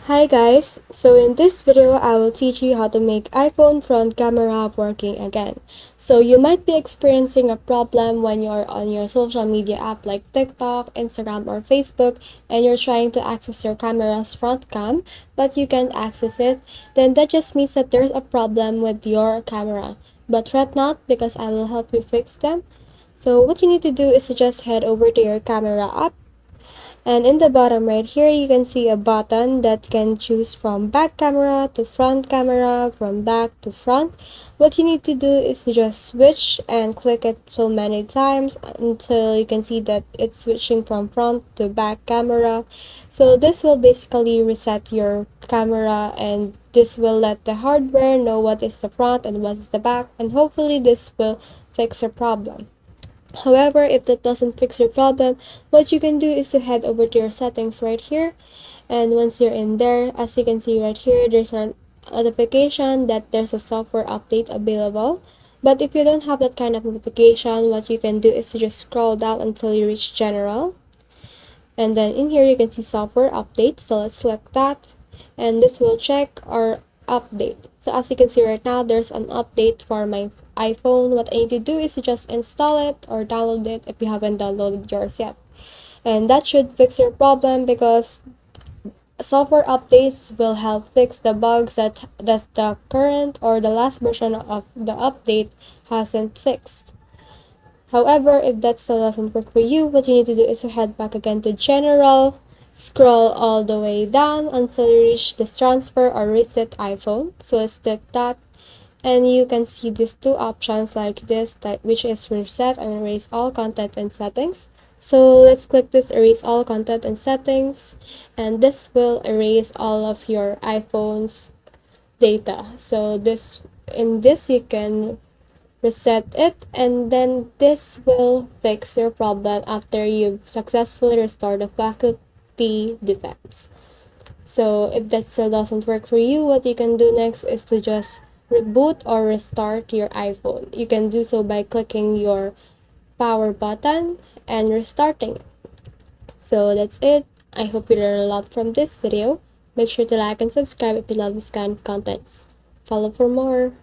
Hi guys, so in this video I will teach you how to make iPhone front camera working again. So you might be experiencing a problem when you're on your social media app like TikTok, Instagram or Facebook and you're trying to access your camera's front cam but you can't access it. Then that just means that there's a problem with your camera. But fret not because I will help you fix them. So what you need to do is to just head over to your camera app, and in the bottom right here, you can see a button that can choose from back camera to front camera, from back to front. What you need to do is to just switch and click it so many times until you can see that it's switching from front to back camera. So this will basically reset your camera, and this will let the hardware know what is the front and what is the back, and hopefully this will fix your problem. However, if that doesn't fix your problem, what you can do is to head over to your settings right here. And once you're in there, as you can see right here, there's a notification that there's a software update available. But if you don't have that kind of notification, what you can do is to just scroll down until you reach general. And then in here, you can see software update. So let's select that. And this will check our update. So as you can see right now, there's an update for my iPhone. What I need to do is to just install it or download it if you haven't downloaded yours yet. And that should fix your problem because software updates will help fix the bugs that the current or the last version of the update hasn't fixed. However, if that still doesn't work for you, what you need to do is to head back again to General, scroll all the way down until you reach this transfer or reset iPhone. So let's click that, and you can see these two options like this, which is reset and erase all content and settings. So let's click this erase all content and settings, and this will erase all of your iPhone's data. So in this you can reset it, and then this will fix your problem after you've successfully restored the faculty defects. So if that still doesn't work for you, what you can do next is to just reboot or restart your iPhone. You can do so by clicking your power button and restarting it. So that's it. I hope you learned a lot from this video. Make sure to like and subscribe if you love this kind of contents. Follow for more.